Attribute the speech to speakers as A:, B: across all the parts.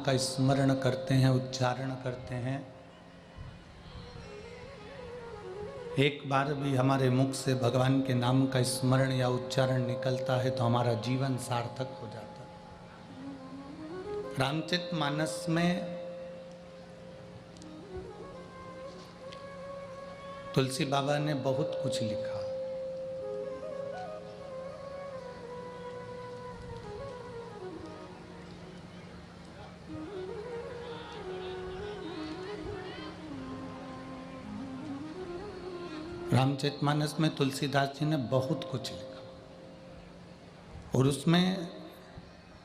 A: का स्मरण करते हैं, उच्चारण करते हैं, एक बार भी हमारे मुख से भगवान के नाम का स्मरण या उच्चारण निकलता है तो हमारा जीवन सार्थक हो जाता है। रामचरितमानस में तुलसी बाबा ने बहुत कुछ लिखा। रामचरितमानस में तुलसीदास जी ने बहुत कुछ लिखा और उसमें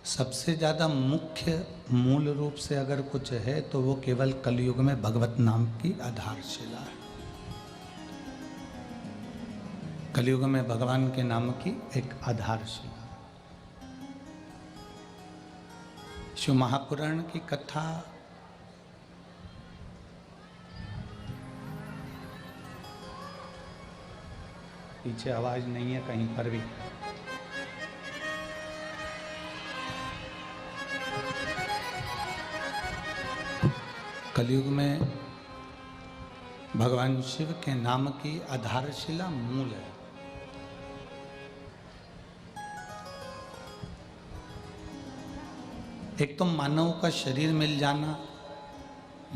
A: सबसे ज़्यादा मुख्य मूल रूप से अगर कुछ है तो वो केवल कलयुग में भगवत नाम की आधारशिला है। कलयुग में भगवान के नाम की एक आधारशिला। शिव महापुराण की कथा पीछे आवाज नहीं है कहीं पर भी। कलयुग में भगवान शिव के नाम की आधारशिला मूल है। एक तो मानव का शरीर मिल जाना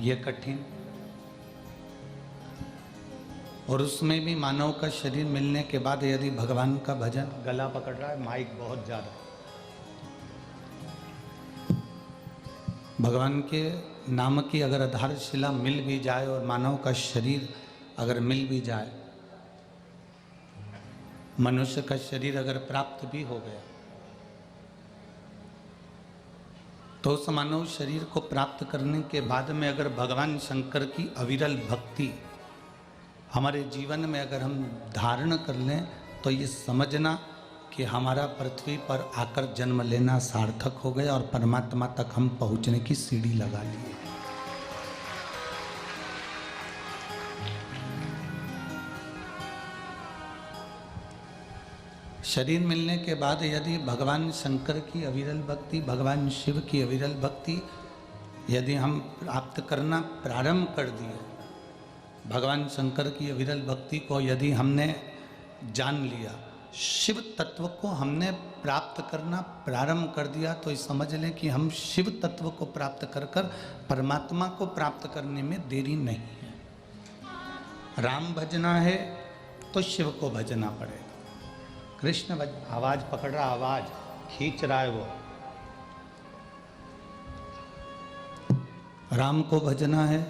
A: यह कठिन, और उसमें भी मानव का शरीर मिलने के बाद यदि भगवान का भजन, गला पकड़ रहा है माइक बहुत ज़्यादा, भगवान के नाम की अगर आधारशिला मिल भी जाए और मानव का शरीर अगर मिल भी जाए, मनुष्य का शरीर अगर प्राप्त भी हो गया तो उस मानव शरीर को प्राप्त करने के बाद में अगर भगवान शंकर की अविरल भक्ति हमारे जीवन में अगर हम धारण कर लें तो ये समझना कि हमारा पृथ्वी पर आकर जन्म लेना सार्थक हो गया और परमात्मा तक हम पहुंचने की सीढ़ी लगा ली। शरीर मिलने के बाद यदि भगवान शंकर की अविरल भक्ति, भगवान शिव की अविरल भक्ति यदि हम प्राप्त करना प्रारंभ कर दिए, भगवान शंकर की अविरल भक्ति को यदि हमने जान लिया, शिव तत्व को हमने प्राप्त करना प्रारंभ कर दिया, तो समझ लें कि हम शिव तत्व को प्राप्त कर कर परमात्मा को प्राप्त करने में देरी नहीं है। राम भजना है तो शिव को भजना पड़ेगा। कृष्ण आवाज पकड़ रहा, आवाज खींच रहा है वो। राम को भजना है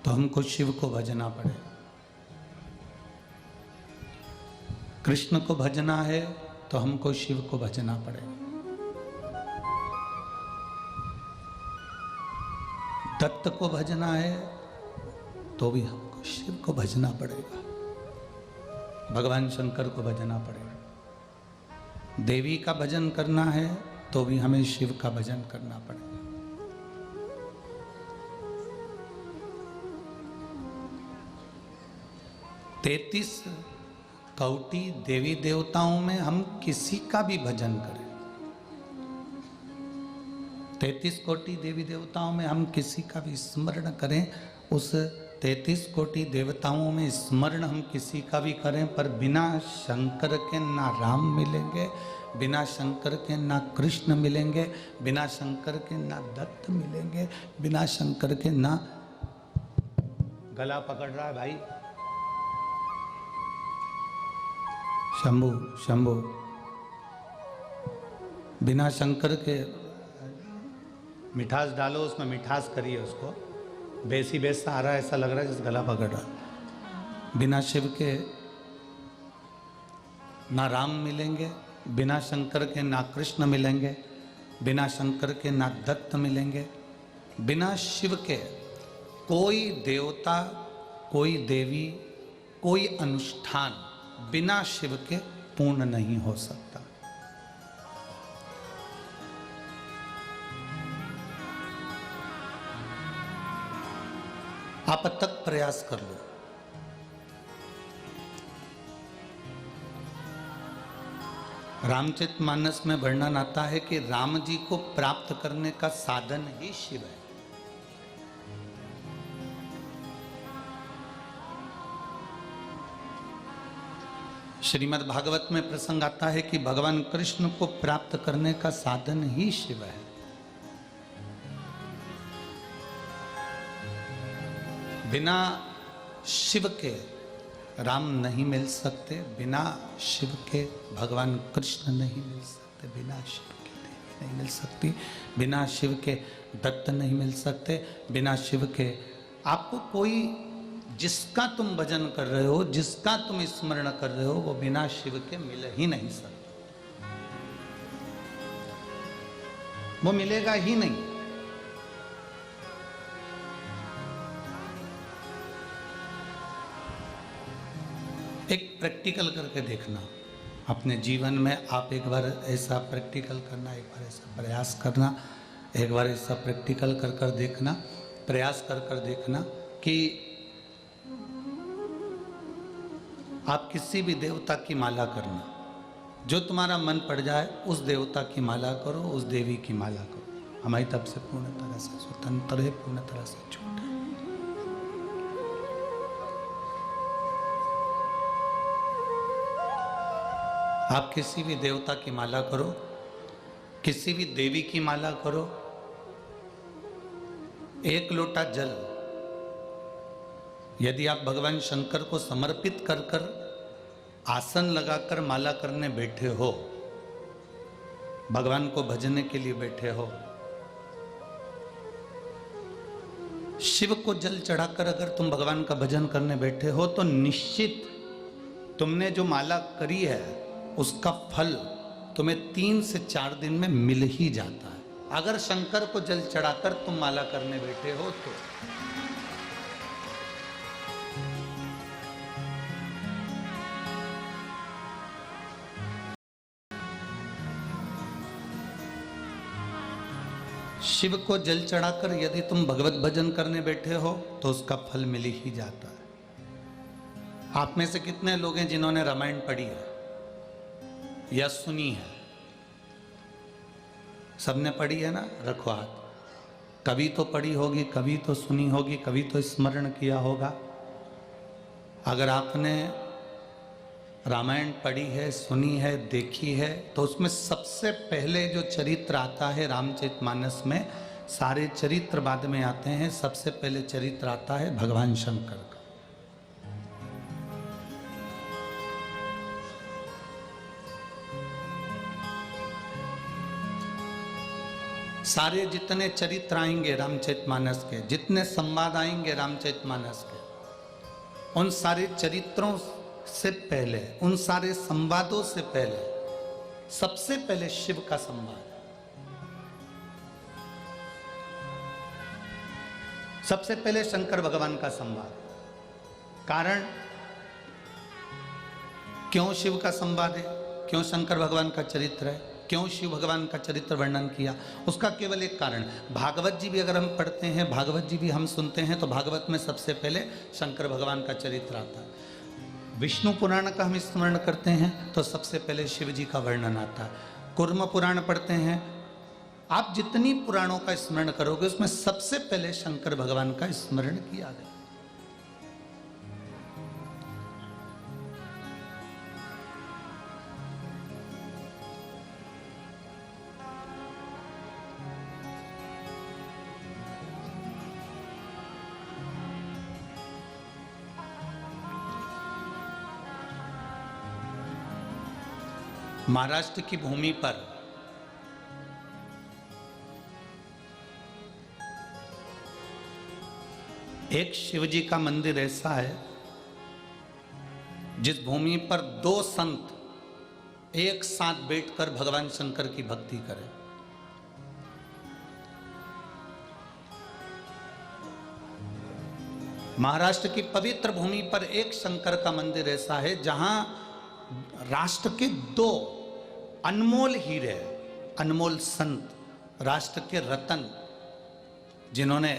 A: तो हमको शिव को भजना पड़ेगा। कृष्ण को भजना है तो हमको शिव को भजना पड़ेगा। दत्त को भजना है तो भी हमको शिव को भजना पड़ेगा। भगवान शंकर को भजना पड़ेगा। देवी का भजन करना है तो भी हमें शिव का भजन करना पड़ेगा। तैतीस कौटि देवी देवताओं में हम किसी का भी भजन करें, 33 कोटि देवी देवताओं में हम किसी का भी स्मरण करें, उस 33 कोटि देवताओं में स्मरण हम किसी का भी करें, पर बिना शंकर के ना राम मिलेंगे, बिना शंकर के ना कृष्ण मिलेंगे, बिना शंकर के ना दत्त मिलेंगे, बिना शंकर के ना। गला पकड़ रहा है भाई, शंभू शंभू, बिना शंकर के मिठास डालो, उसमें मिठास करिए, उसको बेसी बेसा आ रहा है, ऐसा लग रहा है जैसे गला पकड़ रहा। बिना शिव के ना राम मिलेंगे, बिना शंकर के ना कृष्ण मिलेंगे, बिना शंकर के ना दत्त मिलेंगे, बिना शिव के कोई देवता, कोई देवी, कोई अनुष्ठान बिना शिव के पूर्ण नहीं हो सकता। आप तक प्रयास कर लो, रामचरितमानस में वर्णन आता है कि राम जी को प्राप्त करने का साधन ही शिव है। श्रीमद् भागवत में प्रसंग आता है कि भगवान कृष्ण को प्राप्त करने का साधन ही शिव है। बिना शिव के राम नहीं मिल सकते, बिना शिव के भगवान कृष्ण नहीं मिल सकते, बिना शिव के देवी नहीं मिल सकती, बिना शिव के दत्त नहीं मिल सकते, बिना शिव के आपको कोई, जिसका तुम भजन कर रहे हो, जिसका तुम स्मरण कर रहे हो, वो बिना शिव के मिल ही नहीं सकता, वो मिलेगा ही नहीं। एक प्रैक्टिकल करके देखना अपने जीवन में, आप एक बार ऐसा प्रैक्टिकल करना, एक बार ऐसा प्रयास करना, एक बार ऐसा प्रैक्टिकल कर कर देखना, प्रयास कर कर देखना कि आप किसी भी देवता की माला करना, जो तुम्हारा मन पड़ जाए उस देवता की माला करो, उस देवी की माला करो। हमारी तरफ से पूर्ण तरह से स्वतंत्र है, पूर्ण तरह से छूट है। आप किसी भी देवता की माला करो, किसी भी देवी की माला करो, एक लोटा जल यदि आप भगवान शंकर को समर्पित कर कर आसन लगाकर माला करने बैठे हो, भगवान को भजने के लिए बैठे हो, शिव को जल चढ़ाकर अगर तुम भगवान का भजन करने बैठे हो, तो निश्चित तुमने जो माला करी है उसका फल तुम्हें 3 से 4 दिन में मिल ही जाता है। अगर शंकर को जल चढ़ाकर तुम माला करने बैठे हो तो शिव को जल चढ़ाकर यदि तुम भगवत भजन करने बैठे हो तो उसका फल मिल ही जाता है। आप में से कितने लोग हैं जिन्होंने रामायण पढ़ी है या सुनी है? सबने पढ़ी है ना? रखो हाथ। कभी तो पढ़ी होगी, कभी तो सुनी होगी, कभी तो स्मरण किया होगा। अगर आपने रामायण पढ़ी है, सुनी है, देखी है, तो उसमें सबसे पहले जो चरित्र आता है रामचरितमानस में, सारे चरित्र बाद में आते हैं, सबसे पहले चरित्र आता है भगवान शंकर का। सारे जितने चरित्र आएंगे रामचरितमानस के, जितने संवाद आएंगे रामचरितमानस के, उन सारे चरित्रों से पहले, उन सारे संवादों से पहले, सबसे पहले शिव का संवाद है। सबसे पहले शंकर भगवान का संवाद। कारण क्यों शिव का संवाद है, क्यों शंकर भगवान का चरित्र है, क्यों शिव भगवान का चरित्र वर्णन किया, उसका केवल एक कारण, भागवत जी भी अगर हम पढ़ते हैं, भागवत जी भी हम सुनते हैं, तो भागवत में सबसे पहले शंकर भगवान का चरित्र आता है। विष्णु पुराण का हम स्मरण करते हैं तो सबसे पहले शिव जी का वर्णन आता है। कूर्म पुराण पढ़ते हैं, आप जितनी पुराणों का स्मरण करोगे उसमें सबसे पहले शंकर भगवान का स्मरण किया गया। महाराष्ट्र की भूमि पर एक शिवजी का मंदिर ऐसा है जिस भूमि पर 2 संत एक साथ बैठकर भगवान शंकर की भक्ति करें। महाराष्ट्र की पवित्र भूमि पर एक शंकर का मंदिर ऐसा है जहां राष्ट्र के 2 अनमोल हीरे, अनमोल संत, राष्ट्र के रतन, जिन्होंने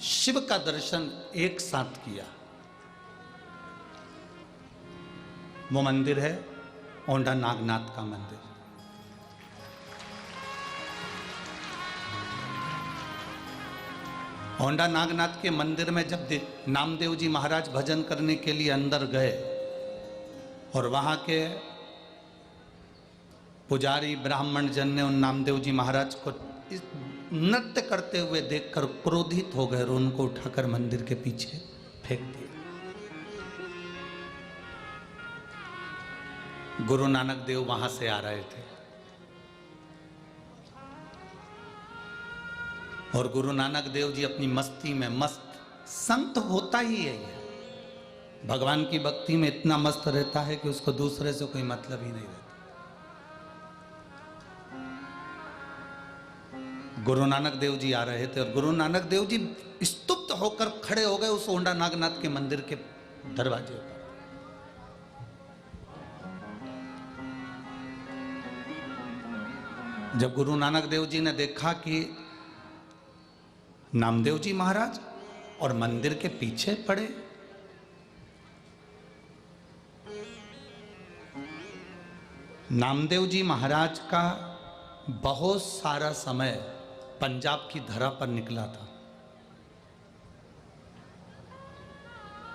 A: शिव का दर्शन एक साथ किया, वो मंदिर है औंढा नागनाथ का मंदिर। औंढा नागनाथ के मंदिर में जब नामदेव जी महाराज भजन करने के लिए अंदर गए और वहां के पुजारी ब्राह्मण जन ने उन नामदेव जी महाराज को इस नृत्य करते हुए देखकर क्रोधित हो गए और उनको उठाकर मंदिर के पीछे फेंक दिया। गुरु नानक देव वहां से आ रहे थे और गुरु नानक देव जी अपनी मस्ती में मस्त, संत होता ही है, भगवान की भक्ति में इतना मस्त रहता है कि उसको दूसरे से कोई मतलब ही नहीं रहता। गुरु नानक देव जी आ रहे थे और गुरु नानक देव जी स्तुप्त होकर खड़े हो गए उस औंढा नागनाथ के मंदिर के दरवाजे पर। जब गुरु नानक देव जी ने देखा कि नामदेव जी महाराज और मंदिर के पीछे पड़े, नामदेव जी महाराज का बहुत सारा समय पंजाब की धरा पर निकला था।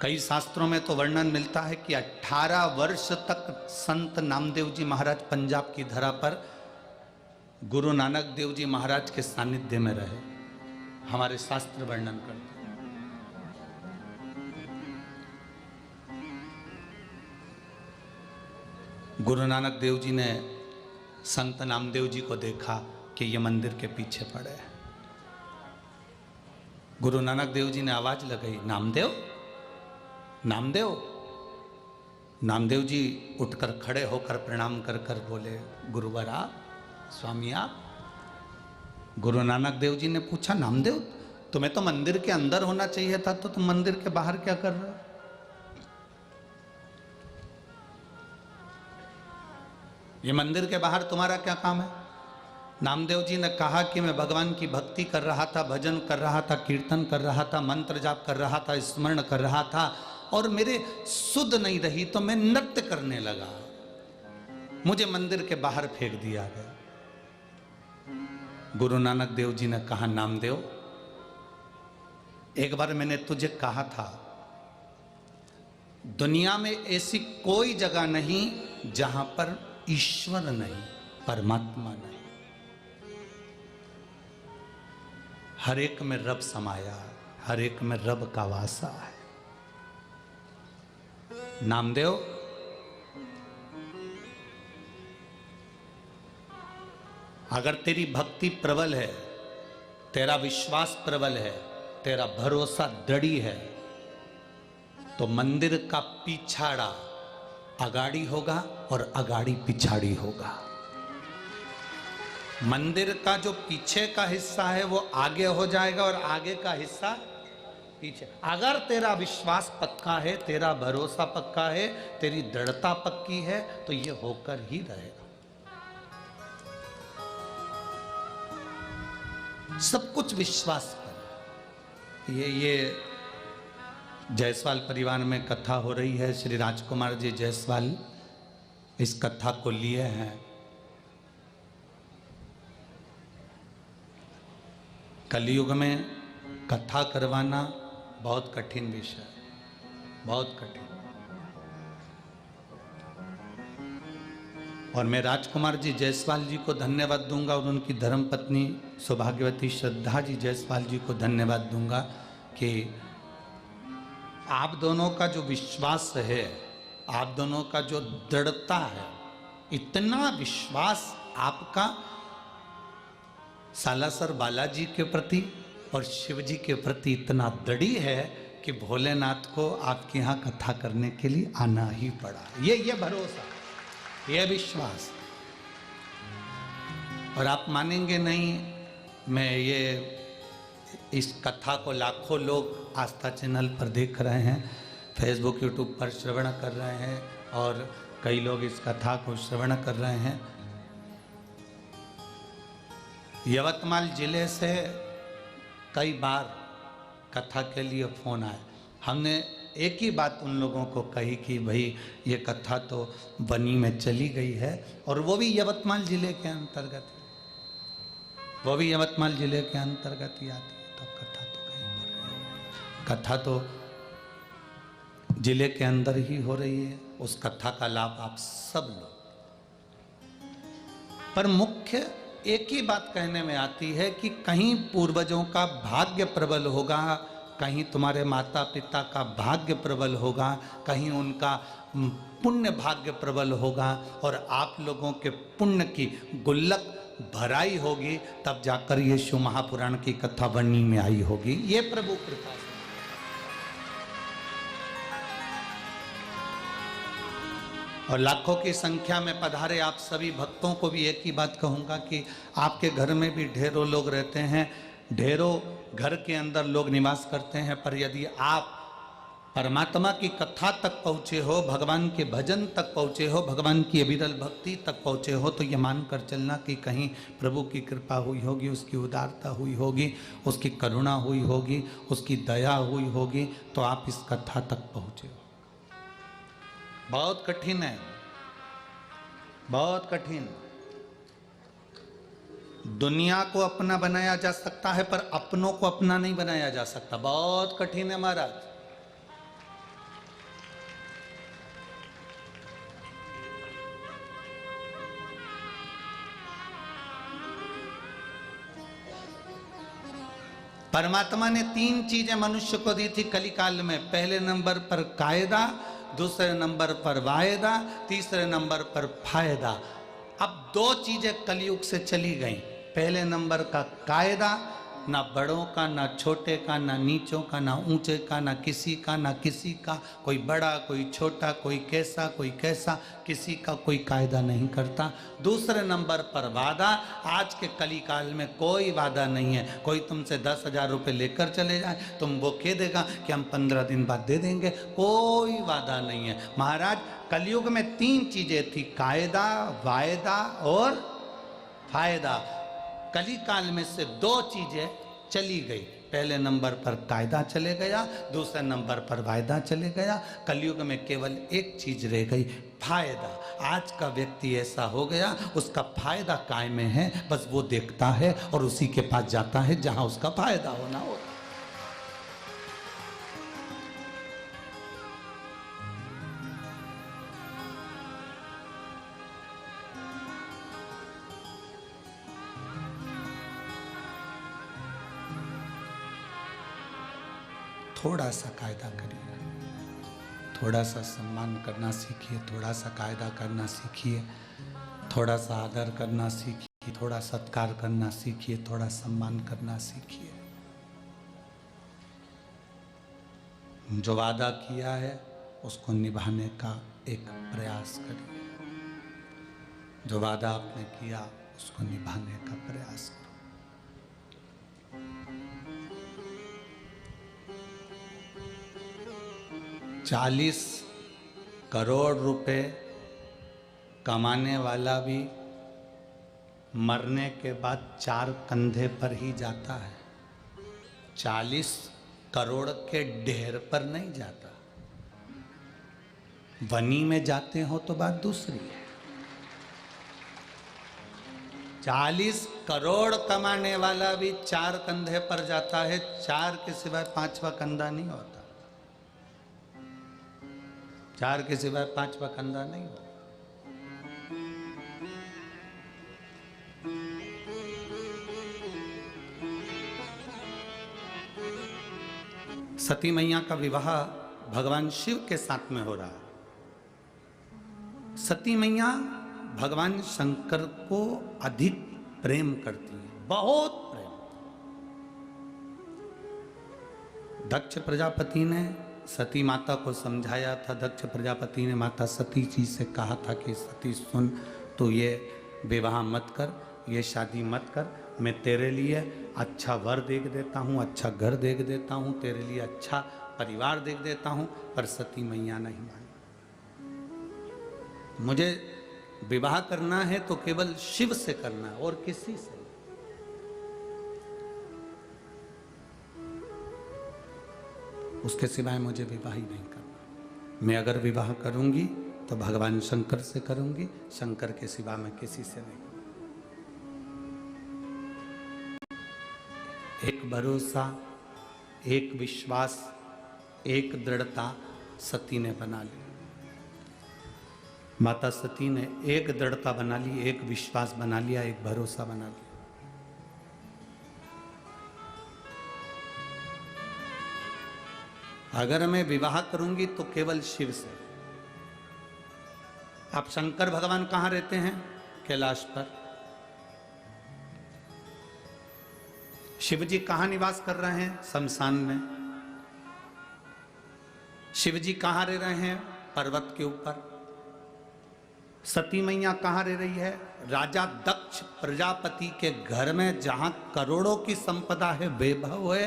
A: कई शास्त्रों में तो वर्णन मिलता है कि 18 वर्ष तक संत नामदेव जी महाराज पंजाब की धरा पर गुरु नानक देव जी महाराज के सानिध्य में रहे। हमारे शास्त्र वर्णन करते हैं। गुरु नानक देव जी ने संत नामदेव जी को देखा कि ये मंदिर के पीछे पड़े हैं। गुरु नानक देव जी ने आवाज लगाई, नामदेव नामदेव। नामदेव जी उठकर खड़े होकर प्रणाम कर कर बोले, गुरुवर आप, स्वामी आप। गुरु नानक देव जी ने पूछा, नामदेव तुम्हें तो मंदिर के अंदर होना चाहिए था, तो तुम मंदिर के बाहर क्या कर रहे हो? ये मंदिर के बाहर तुम्हारा क्या काम है? नामदेव जी ने कहा कि मैं भगवान की भक्ति कर रहा था, भजन कर रहा था, कीर्तन कर रहा था, मंत्र जाप कर रहा था, स्मरण कर रहा था और मेरे सुध नहीं रही तो मैं नृत्य करने लगा, मुझे मंदिर के बाहर फेंक दिया गया। गुरु नानक देव जी ने कहा, नामदेव एक बार मैंने तुझे कहा था, दुनिया में ऐसी कोई जगह नहीं जहां पर ईश्वर नहीं, परमात्मा नहीं। हर एक में रब समाया, हर एक में रब का वासा है। नामदेव अगर तेरी भक्ति प्रबल है, तेरा विश्वास प्रबल है, तेरा भरोसा दृढ़ है, तो मंदिर का पिछाड़ा अगाड़ी होगा और अगाड़ी पिछाड़ी होगा। मंदिर का जो पीछे का हिस्सा है वो आगे हो जाएगा और आगे का हिस्सा पीछे। अगर तेरा विश्वास पक्का है, तेरा भरोसा पक्का है, तेरी दृढ़ता पक्की है, तो ये होकर ही रहेगा। सब कुछ विश्वास पर। ये जायसवाल परिवार में कथा हो रही है। श्री राजकुमार जी जायसवाल इस कथा को लिए हैं। कलयुग में कथा करवाना बहुत कठिन विषय है, बहुत कठिन। और मैं राजकुमार जी जायसवाल जी को धन्यवाद दूंगा और उनकी धर्मपत्नी सौभाग्यवती श्रद्धा जी जायसवाल जी को धन्यवाद दूंगा कि आप दोनों का जो विश्वास है, आप दोनों का जो दृढ़ता है, इतना विश्वास आपका सालासर बालाजी के प्रति और शिव जी के प्रति इतना दृढ़ है कि भोलेनाथ को आपके यहाँ कथा करने के लिए आना ही पड़ा। ये भरोसा, ये विश्वास। और आप मानेंगे नहीं, मैं ये इस कथा को लाखों लोग आस्था चैनल पर देख रहे हैं, फेसबुक यूट्यूब पर श्रवण कर रहे हैं और कई लोग इस कथा को श्रवण कर रहे हैं। यवतमाल जिले से कई बार कथा के लिए फ़ोन आए। हमने एक ही बात उन लोगों को कही कि भाई ये कथा तो बनी में चली गई है, और वो भी यवतमाल जिले के अंतर्गत, वो भी यवतमाल जिले के अंतर्गत ही आती है। तो कथा तो कहीं पर है, कथा तो जिले के अंदर ही हो रही है, उस कथा का लाभ आप सब लो। पर मुख्य एक ही बात कहने में आती है कि कहीं पूर्वजों का भाग्य प्रबल होगा, कहीं तुम्हारे माता पिता का भाग्य प्रबल होगा, कहीं उनका पुण्य भाग्य प्रबल होगा, और आप लोगों के पुण्य की गुल्लक भराई होगी, तब जाकर ये शिव महापुराण की कथा बनने में आई होगी। ये प्रभु कृपा से। और लाखों की संख्या में पधारे आप सभी भक्तों को भी एक ही बात कहूँगा कि आपके घर में भी ढेरों लोग रहते हैं, ढेरों घर के अंदर लोग निवास करते हैं, पर यदि आप परमात्मा की कथा तक पहुँचे हो, भगवान के भजन तक पहुँचे हो, भगवान की अविरल भक्ति तक पहुँचे हो, तो ये मान कर चलना कि कहीं प्रभु की कृपा हुई होगी, उसकी उदारता हुई होगी, उसकी करुणा हुई होगी, उसकी दया हुई होगी, तो आप इस कथा तक पहुँचे हो। बहुत कठिन है, बहुत कठिन। दुनिया को अपना बनाया जा सकता है, पर अपनों को अपना नहीं बनाया जा सकता। बहुत कठिन है महाराज। परमात्मा ने 3 चीजें मनुष्य को दी थी कलिकाल में। पहले नंबर पर कायदा, दूसरे नंबर पर वायदा, तीसरे नंबर पर फायदा। अब 2 चीजें कलयुग से चली गई। पहले नंबर का कायदा, ना बड़ों का, ना छोटे का, ना नीचों का, ना ऊंचे का, ना किसी का, ना किसी का, कोई बड़ा कोई छोटा, कोई कैसा, किसी का कोई कायदा नहीं करता। दूसरे नंबर पर वादा। आज के कलिकाल में कोई वादा नहीं है। कोई तुमसे 10,000 रुपये लेकर चले जाए, तुम वो कह देगा कि हम 15 दिन बाद दे देंगे, कोई वादा नहीं है महाराज। कलयुग में 3 चीजें थी, कायदा, वायदा और फायदा। कलिकाल में से 2 चीजें चली गई। पहले नंबर पर कायदा चले गया, दूसरे नंबर पर वायदा चले गया। कलयुग में केवल एक चीज रह गई, फायदा। आज का व्यक्ति ऐसा हो गया, उसका फायदा काय में है, बस वो देखता है और उसी के पास जाता है जहां उसका फायदा होना होता। थोड़ा सा कायदा करिए, थोड़ा सा सम्मान करना सीखिए, थोड़ा सा कायदा करना सीखिए, थोड़ा सा आदर करना सीखिए, थोड़ा सत्कार करना सीखिए, थोड़ा सम्मान करना सीखिए। जो वादा किया है उसको निभाने का एक प्रयास करिए। जो वादा आपने किया उसको निभाने का प्रयास करो। 40 करोड़ रुपए कमाने वाला भी मरने के बाद 4 कंधे पर ही जाता है। 40 करोड़ के ढेर पर नहीं जाता। वनी में जाते हो तो बात दूसरी है। 40 करोड़ कमाने वाला भी 4 कंधे पर जाता है। 4 के सिवाय 5वां कंधा नहीं होता। 4 के सिवाय 5वां कंधा नहीं होता। सती मैया का विवाह भगवान शिव के साथ में हो रहा है। सती मैया भगवान शंकर को अधिक प्रेम करती है, बहुत प्रेम। दक्ष प्रजापति ने सती माता को समझाया था। दक्ष प्रजापति ने माता सती जी से कहा था कि सती सुन, तो ये विवाह मत कर, ये शादी मत कर। मैं तेरे लिए अच्छा वर देख देता हूँ, अच्छा घर देख देता हूँ, तेरे लिए अच्छा परिवार देख देता हूँ। पर सती मैया नहीं मानी। मुझे विवाह करना है तो केवल शिव से करना है और किसी से। उसके सिवाय मुझे विवाह ही नहीं करना। मैं अगर विवाह करूंगी तो भगवान शंकर से करूंगी, शंकर के सिवा मैं किसी से नहीं। एक भरोसा, एक विश्वास, एक दृढ़ता सती ने बना ली। माता सती ने एक दृढ़ता बना ली, एक विश्वास बना लिया, एक भरोसा बना लिया। अगर मैं विवाह करूंगी तो केवल शिव से। आप शंकर भगवान कहां रहते हैं? कैलाश पर। शिव जी कहां निवास कर रहे हैं? शमशान में। शिव जी कहां रह रहे हैं? पर्वत के ऊपर। सती मैया कहां रह रही है? राजा दक्ष प्रजापति के घर में, जहां करोड़ों की संपदा है, वैभव है,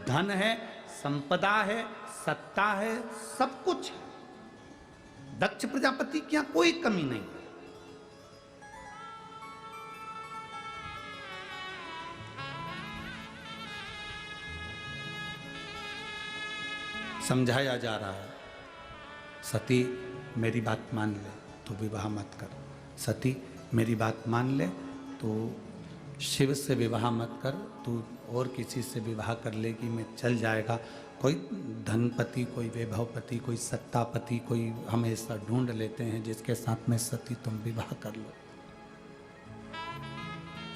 A: धन है, संपदा है, सत्ता है, सब कुछ है। दक्ष प्रजापति की यहां कोई कमी नहीं। समझाया जा रहा है, सती मेरी बात मान ले तो विवाह मत कर। सती मेरी बात मान ले तो शिव से विवाह मत कर। तू और किसी से विवाह कर लेगी मैं चल जाएगा। कोई धनपति, कोई वैभवपति, कोई सत्तापति, कोई हमेशा ढूंढ लेते हैं जिसके साथ में सती तुम विवाह कर लो।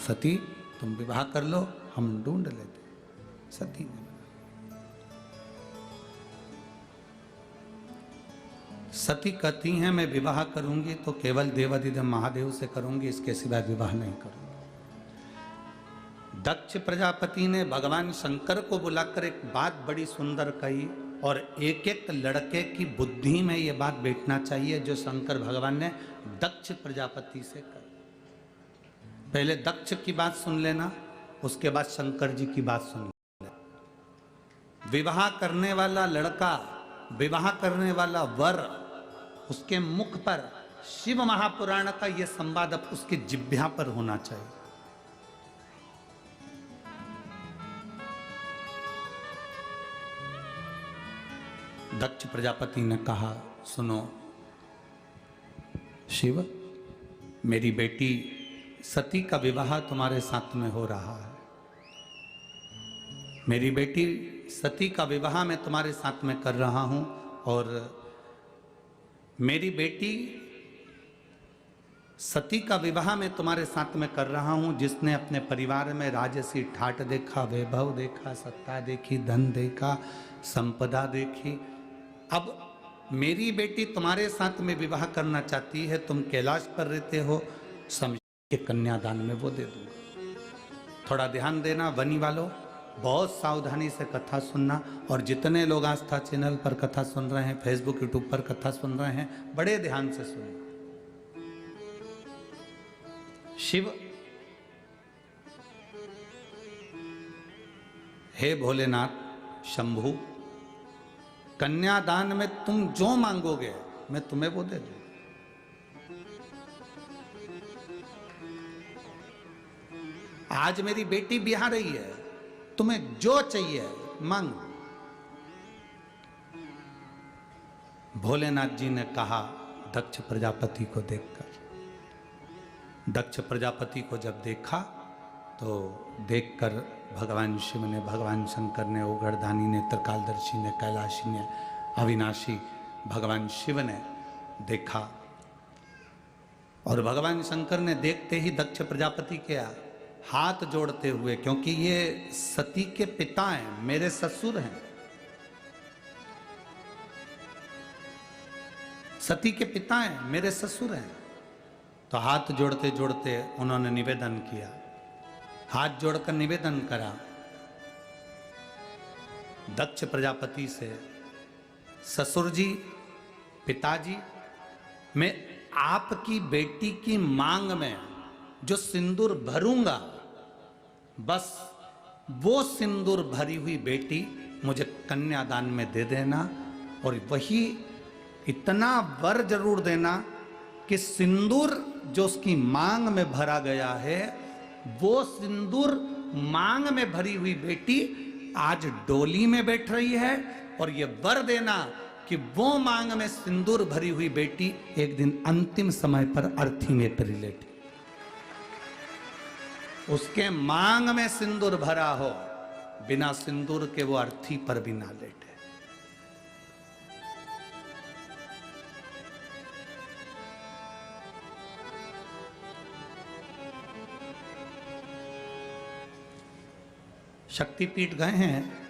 A: सती तुम विवाह कर लो, हम ढूंढ लेते। सती ने सती कहती हैं मैं विवाह करूंगी तो केवल देवाधिदेव महादेव से करूंगी, इसके सिवा विवाह नहीं करूंगी। दक्ष प्रजापति ने भगवान शंकर को बुलाकर एक बात बड़ी सुंदर कही, और एक एक लड़के की बुद्धि में ये बात बैठना चाहिए जो शंकर भगवान ने दक्ष प्रजापति से कही। पहले दक्ष की बात सुन लेना, उसके बाद शंकर जी की बात सुन लेना। विवाह करने वाला लड़का, विवाह करने वाला वर, उसके मुख पर शिव महापुराण का यह संवाद अब उसकी जिह्वा पर होना चाहिए। दक्ष प्रजापति ने कहा, सुनो शिव, मेरी बेटी सती का विवाह तुम्हारे साथ में हो रहा है। मेरी बेटी सती का विवाह मैं तुम्हारे साथ में कर रहा हूं, और मेरी बेटी सती का विवाह मैं तुम्हारे साथ में कर रहा हूं, जिसने अपने परिवार में राजसी ठाट देखा, वैभव देखा, सत्ता देखी, धन देखा, संपदा देखी। अब मेरी बेटी तुम्हारे साथ में विवाह करना चाहती है, तुम कैलाश पर रहते हो, समझ के कन्यादान में वो दे दूंगा। थोड़ा ध्यान देना वनी वालों, बहुत सावधानी से कथा सुनना। और जितने लोग आस्था चैनल पर कथा सुन रहे हैं, फेसबुक यूट्यूब पर कथा सुन रहे हैं, बड़े ध्यान से सुनना। शिव, हे भोलेनाथ शंभु, कन्यादान में तुम जो मांगोगे मैं तुम्हें वो दे दूंगा। आज मेरी बेटी बिहार रही है, तुम्हें जो चाहिए मांगो। भोलेनाथ जी ने कहा दक्ष प्रजापति को देखकर। दक्ष प्रजापति को जब देखा तो देखकर भगवान शिव ने, भगवान शंकर ने, ओगरदानी ने, त्रिकालदर्शी ने, कैलाशी ने, अविनाशी भगवान शिव ने देखा। और भगवान शंकर ने देखते ही दक्ष प्रजापति के हाथ जोड़ते हुए, क्योंकि ये सती के पिता हैं, मेरे ससुर हैं, सती के पिता हैं, मेरे ससुर हैं, तो हाथ जोड़ते जोड़ते उन्होंने निवेदन किया। हाथ जोड़कर निवेदन करा दक्ष प्रजापति से, ससुर जी, पिताजी, मैं आपकी बेटी की मांग में जो सिंदूर भरूंगा, बस वो सिंदूर भरी हुई बेटी मुझे कन्यादान में दे देना, और वही इतना वर जरूर देना कि सिंदूर जो उसकी मांग में भरा गया है, वो सिंदूर मांग में भरी हुई बेटी आज डोली में बैठ रही है और ये वर देना कि वो मांग में सिंदूर भरी हुई बेटी एक दिन अंतिम समय पर अर्थी में परिलेटी, उसके मांग में सिंदूर भरा हो, बिना सिंदूर के वो अर्थी पर भी ना लेटे। शक्तिपीठ गए हैं?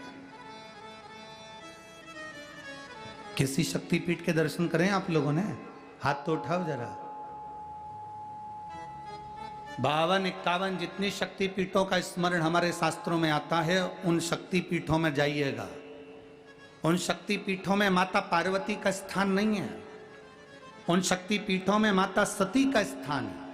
A: किसी शक्तिपीठ के दर्शन करें आप लोगों ने? हाथ तो उठाओ जरा। 52-51 जितनी शक्तिपीठों का स्मरण हमारे शास्त्रों में आता है, उन शक्तिपीठों में जाइएगा। उन शक्तिपीठों में माता पार्वती का स्थान नहीं है, उन शक्तिपीठों में माता सती का स्थान है।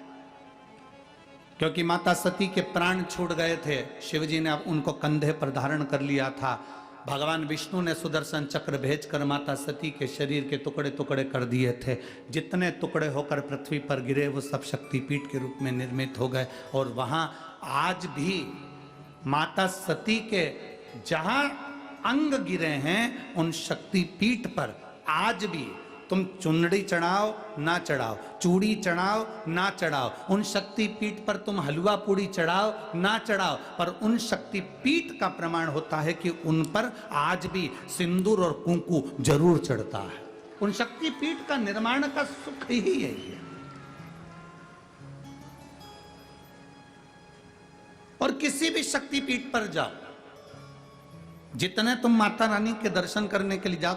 A: क्योंकि माता सती के प्राण छूट गए थे, शिवजी ने अब उनको कंधे पर धारण कर लिया था। भगवान विष्णु ने सुदर्शन चक्र भेजकर माता सती के शरीर के टुकड़े टुकड़े कर दिए थे। जितने टुकड़े होकर पृथ्वी पर गिरे वो सब शक्तिपीठ के रूप में निर्मित हो गए। और वहां आज भी माता सती के जहां अंग गिरे हैं, उन शक्तिपीठ पर आज भी तुम चुनरी चढ़ाओ ना चढ़ाओ, चूड़ी चढ़ाओ ना चढ़ाओ, उन शक्तिपीठ पर तुम हलवा पूड़ी चढ़ाओ ना चढ़ाओ, पर उन शक्तिपीठ का प्रमाण होता है कि उन पर आज भी सिंदूर और कुंकू जरूर चढ़ता है। उन शक्तिपीठ का निर्माण का सुख ही यही है। और किसी भी शक्तिपीठ पर जाओ, जितने तुम माता रानी के दर्शन करने के लिए जाओ,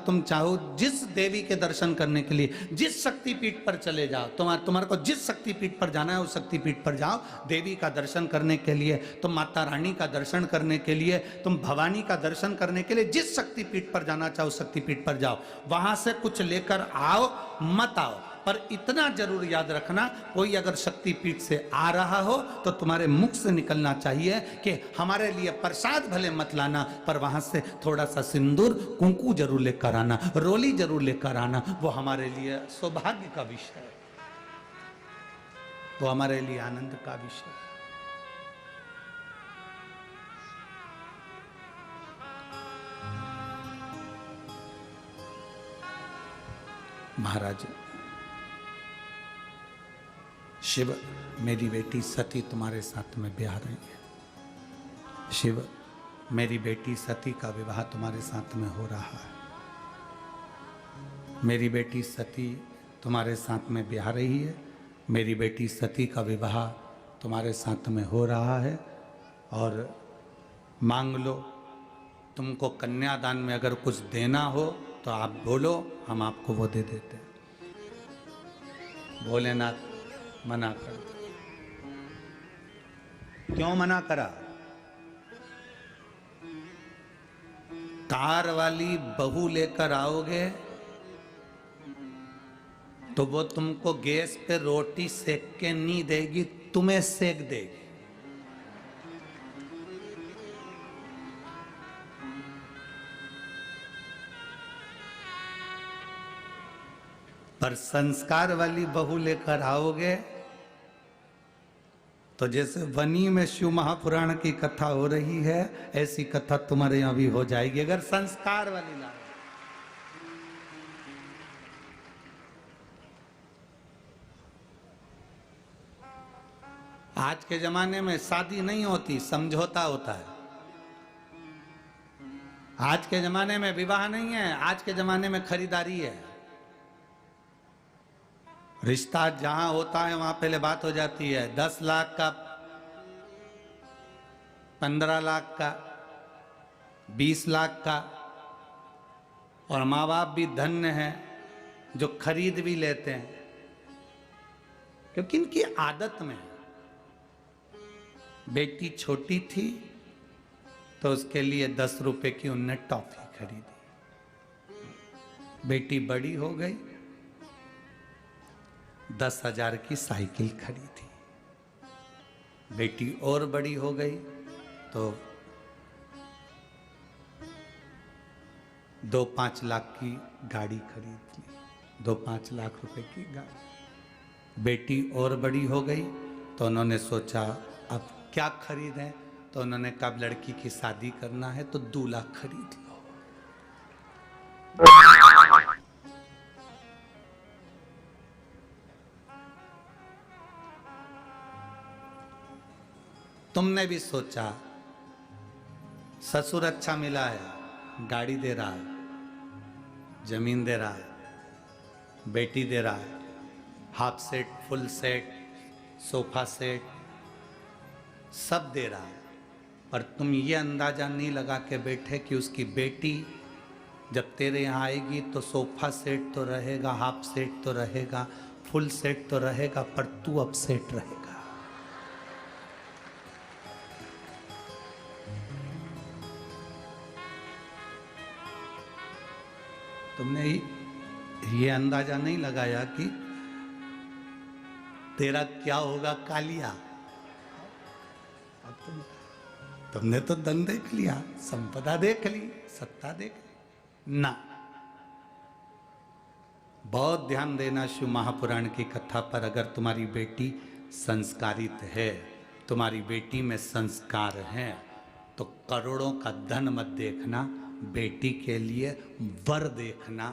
A: तुम चाहो जिस देवी के दर्शन करने के लिए जिस शक्तिपीठ पर चले जाओ, तुम्हारे को जिस शक्तिपीठ पर जाना है उस शक्तिपीठ पर जाओ। देवी का दर्शन करने के लिए, तुम माता रानी का दर्शन करने के लिए, तुम भवानी का दर्शन करने के लिए जिस शक्तिपीठ पर जाना चाहो उस शक्तिपीठ पर जाओ। वहां से कुछ लेकर आओ मत आओ, पर इतना जरूर याद रखना, कोई अगर शक्तिपीठ से आ रहा हो तो तुम्हारे मुख से निकलना चाहिए कि हमारे लिए प्रसाद भले मत लाना, पर वहां से थोड़ा सा सिंदूर कुंकू जरूर लेकर आना, रोली जरूर लेकर आना। वो हमारे लिए सौभाग्य का विषय है, वो हमारे लिए आनंद का विषय है। महाराज शिव, मेरी बेटी सती तुम्हारे साथ में ब्याह रही है। शिव, मेरी बेटी सती का विवाह तुम्हारे साथ में हो रहा है। मेरी बेटी सती तुम्हारे साथ में ब्याह रही है। मेरी बेटी सती का विवाह तुम्हारे साथ में हो रहा है। और मांग लो, तुमको कन्यादान में अगर कुछ देना हो तो आप बोलो, हम आपको वो दे देते हैं। भोलेनाथ मना कर, क्यों मना करा? तार वाली बहू लेकर आओगे तो वो तुमको गैस पे रोटी सेक के नहीं देगी, तुम्हें सेक देगी। पर संस्कार वाली बहू लेकर आओगे तो जैसे वनी में शिव महापुराण की कथा हो रही है, ऐसी कथा तुम्हारे यहां भी हो जाएगी अगर संस्कार वाली लाओ। आज के जमाने में शादी नहीं होती, समझौता होता है। आज के जमाने में विवाह नहीं है, आज के जमाने में खरीदारी है। रिश्ता जहां होता है वहां पहले बात हो जाती है, 10 लाख का, 15 लाख का, 20 लाख का। और माँ बाप भी धन्य हैं जो खरीद भी लेते हैं, क्योंकि इनकी आदत में है। बेटी छोटी थी तो उसके लिए 10 रुपए की उनने टॉफी खरीदी। बेटी बड़ी हो गई, 10,000 की साइकिल खरीदी। बेटी और बड़ी हो गई तो 2-5 लाख की गाड़ी खरीद ली, 2-5 लाख रुपए की गाड़ी। बेटी और बड़ी हो गई तो उन्होंने सोचा अब क्या खरीदें, तो उन्होंने कहा लड़की की शादी करना है तो दूल्हा खरीद लो। तुमने भी सोचा ससुर अच्छा मिला है, गाड़ी दे रहा है, जमीन दे रहा है, बेटी दे रहा है, half set, full set, sofa set, सब दे रहा है, पर तुम ये अंदाजा नहीं लगा के बैठे कि उसकी बेटी जब तेरे यहाँ आएगी तो सोफा सेट तो रहेगा, हाफ सेट तो रहेगा, फुल सेट तो रहेगा, पर तू अपसेट रहेगा। तुमने ये अंदाजा नहीं लगाया कि तेरा क्या होगा कालिया। तुमने तो धन देख लिया, संपदा देख ली, सत्ता देख ली ना। बहुत ध्यान देना शिव महापुराण की कथा पर। अगर तुम्हारी बेटी संस्कारित है, तुम्हारी बेटी में संस्कार हैं, तो करोड़ों का धन मत देखना, बेटी के लिए वर देखना,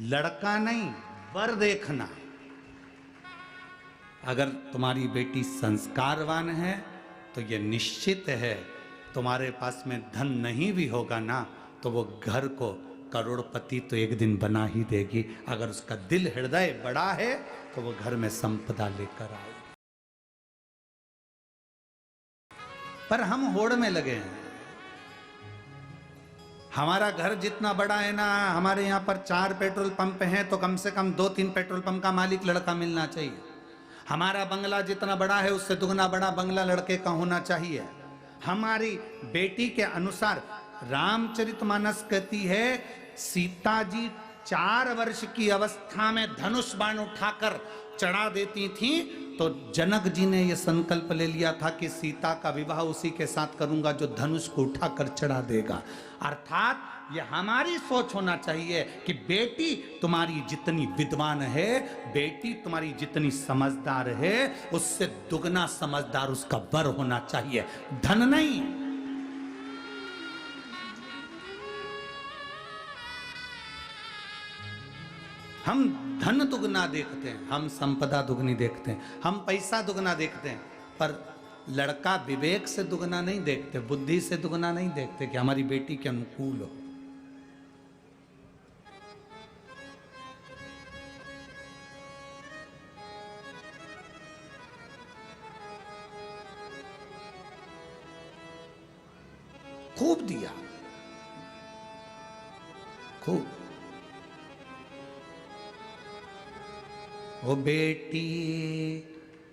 A: लड़का नहीं वर देखना। अगर तुम्हारी बेटी संस्कारवान है तो ये निश्चित है तुम्हारे पास में धन नहीं भी होगा ना तो वो घर को करोड़पति तो एक दिन बना ही देगी। अगर उसका दिल हृदय बड़ा है तो वो घर में संपदा लेकर आए। पर हम होड़ में लगे हैं। हमारा घर जितना बड़ा है ना, हमारे यहाँ पर 4 पेट्रोल पंप हैं तो कम से कम 2-3 पेट्रोल पंप का मालिक लड़का मिलना चाहिए। हमारा बंगला जितना बड़ा है उससे दुगना बड़ा बंगला लड़के का होना चाहिए। हमारी बेटी के अनुसार रामचरितमानस कहती है सीता जी 4 वर्ष की अवस्था में धनुष बाण उठाकर चढ़ा देती थी, तो जनक जी ने यह संकल्प ले लिया था कि सीता का विवाह उसी के साथ करूंगा जो धनुष को उठाकर चढ़ा देगा। अर्थात ये हमारी सोच होना चाहिए कि बेटी तुम्हारी जितनी विद्वान है, बेटी तुम्हारी जितनी समझदार है, उससे दुगना समझदार उसका वर होना चाहिए, धन नहीं। हम धन दुगना देखते हैं, हम संपदा दुगनी देखते हैं, हम पैसा दुगना देखते हैं, पर लड़का विवेक से दुगना नहीं देखते, बुद्धि से दुगना नहीं देखते कि हमारी बेटी के अनुकूल हो। खूब दिया, खूब। ओ बेटी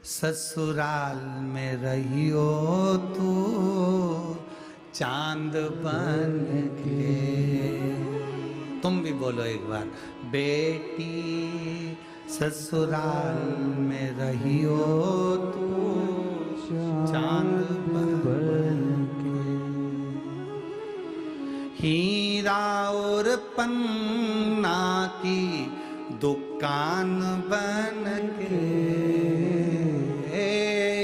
A: ससुराल में रहियो तू चांद बन के। तुम भी बोलो एक बार, बेटी ससुराल में रहियो तू चांद बन के। हीरा और पन्ना की दुकान बन के,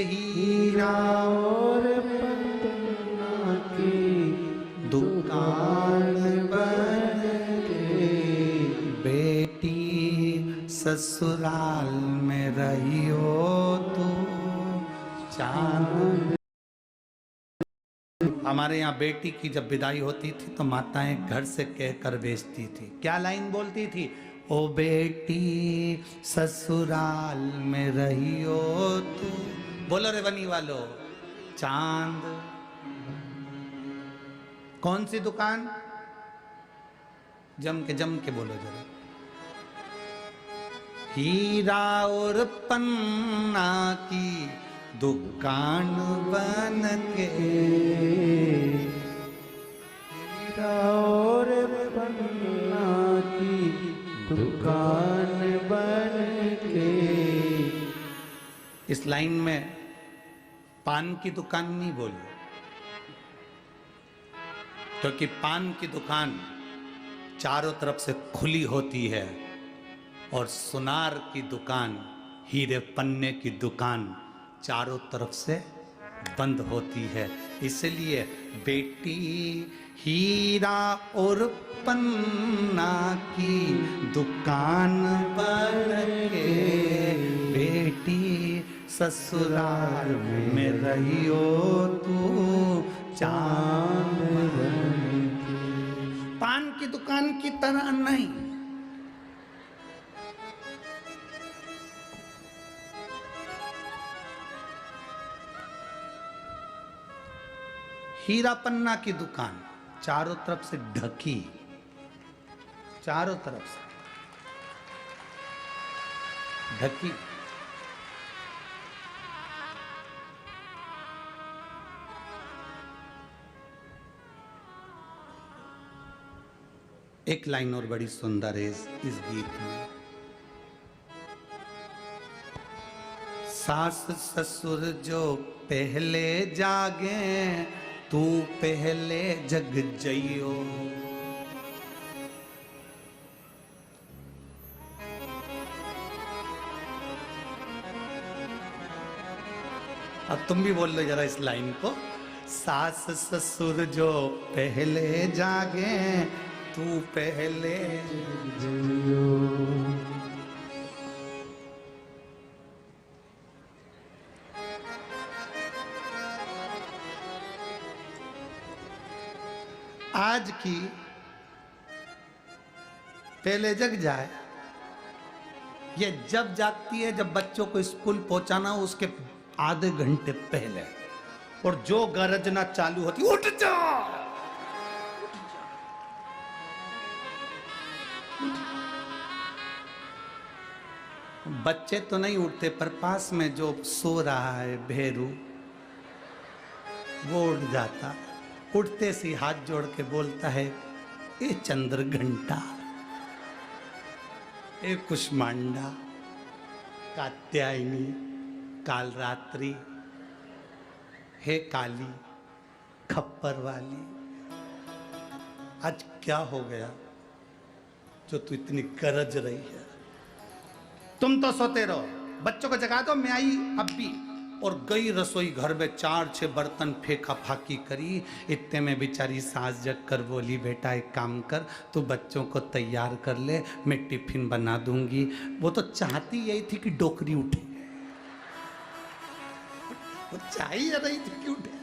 A: हीरा और पन्ना की दुकान बन के। बेटी ससुराल में रहियो तू चांद। हमारे यहाँ बेटी की जब विदाई होती थी तो माताएं घर से कहकर भेजती थी, क्या लाइन बोलती थी? ओ बेटी ससुराल में रहियो तू, बोलो रे बनी वालो, चांद। कौन सी दुकान? जम के बोलो जरा। हीरा और पन्ना की दुकान बन के, हीरा और पन्ना की दुकान बन के। इस लाइन में पान की दुकान नहीं बोली, क्योंकि पान की दुकान चारों तरफ से खुली होती है और सुनार की दुकान, हीरे पन्ने की दुकान चारों तरफ से बंद होती है। इसलिए बेटी हीरा और पन्ना की दुकान पर के, बेटी ससुराल में रहियो तू चांद बन के। पान की दुकान की तरह नहीं। हीरा पन्ना की दुकान चारों तरफ से ढकी, चारों तरफ से ढकी। एक लाइन और बड़ी सुंदर है इस गीत में। सास ससुर जो पहले जागे, तू पहले जग जइयो। अब तुम भी बोल लो जरा इस लाइन को। सास ससुर जो पहले जागे, तू पहले जग जइयो। आज की पहले जग जाए, ये जब जागती है जब बच्चों को स्कूल पहुंचाना हो उसके आधे घंटे पहले, और जो गरजना चालू होती, उठ जा। बच्चे तो नहीं उठते, पर पास में जो सो रहा है भेरू वो उठ जाता। उठते से हाथ जोड़ के बोलता है, ए चंद्र घंटा, ए कुष्मांडा, कात्यायनी, कालरात्रि, हे काली खप्पर वाली, आज क्या हो गया जो तू इतनी गरज रही है। तुम तो सोते रहो, बच्चों को जगा दो। मैं आई अब भी, और गई रसोई घर में 4-6 बर्तन फेंका फाकी करी। इतने में बेचारी सास जग कर बोली, बेटा एक काम कर, तू बच्चों को तैयार कर ले, मैं टिफिन बना दूंगी। वो तो चाहती यही थी कि डोकरी उठे, वो चाही रही थी कि उठे।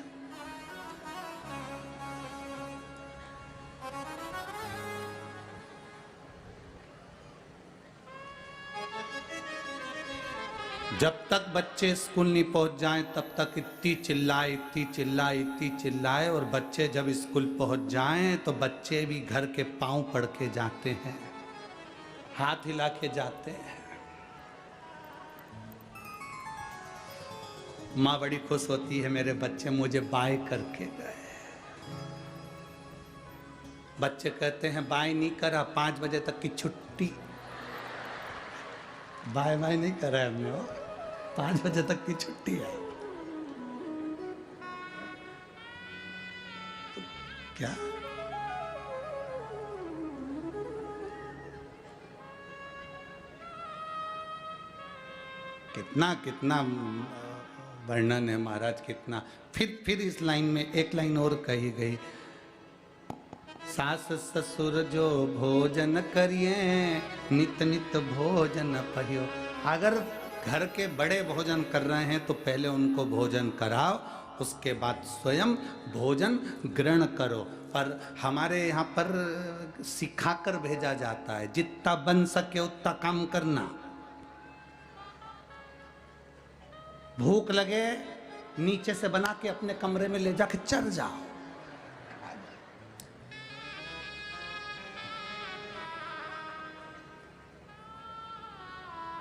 A: जब तक बच्चे स्कूल नहीं पहुंच जाएं तब तक इतनी चिल्लाए, इतनी चिल्लाए, इतनी चिल्लाए, और बच्चे जब स्कूल पहुंच जाएं तो बच्चे भी घर के पांव पड़ के जाते हैं, हाथ हिला के जाते हैं। माँ बड़ी खुश होती है, मेरे बच्चे मुझे बाय करके गए। बच्चे कहते हैं बाय नहीं करा, 5 बजे तक की छुट्टी। बाय बाय नहीं करा है हमने, 5 बजे तक की छुट्टी है। तो क्या कितना कितना वर्णन है महाराज, कितना। फिर इस लाइन में एक लाइन और कही गई, सास ससुर जो भोजन करिए, नित नित भोजन पहियो। अगर घर के बड़े भोजन कर रहे हैं तो पहले उनको भोजन कराओ, उसके बाद स्वयं भोजन ग्रहण करो। पर हमारे यहाँ पर सिखाकर भेजा जाता है, जितना बन सके उतना काम करना। भूख लगे नीचे से बना के अपने कमरे में ले जाके चढ़ जाओ।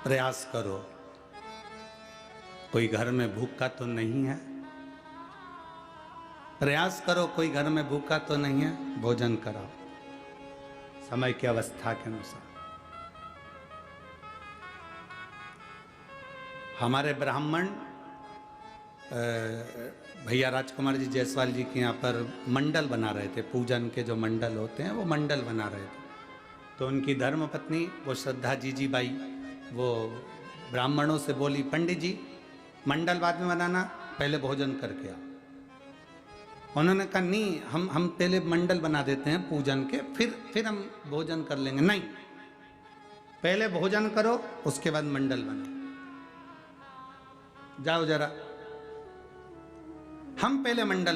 A: प्रयास करो, कोई घर में भूखा तो नहीं है। प्रयास करो, कोई घर में भूखा तो नहीं है, भोजन कराओ समय की अवस्था के अनुसार। हमारे ब्राह्मण भैया राजकुमार जी जायसवाल जी के यहाँ पर मंडल बना रहे थे, पूजन के जो मंडल होते हैं वो मंडल बना रहे थे। तो उनकी धर्मपत्नी वो श्रद्धा जीजी बाई वो ब्राह्मणों से बोली, पंडित जी मंडल बाद में बनाना, पहले भोजन करके आओ। उन्होंने कहा नहीं, हम पहले मंडल बना देते हैं पूजन के, फिर हम भोजन कर लेंगे। नहीं, पहले भोजन करो, उसके बाद मंडल बनाओ। जाओ जरा, हम पहले मंडल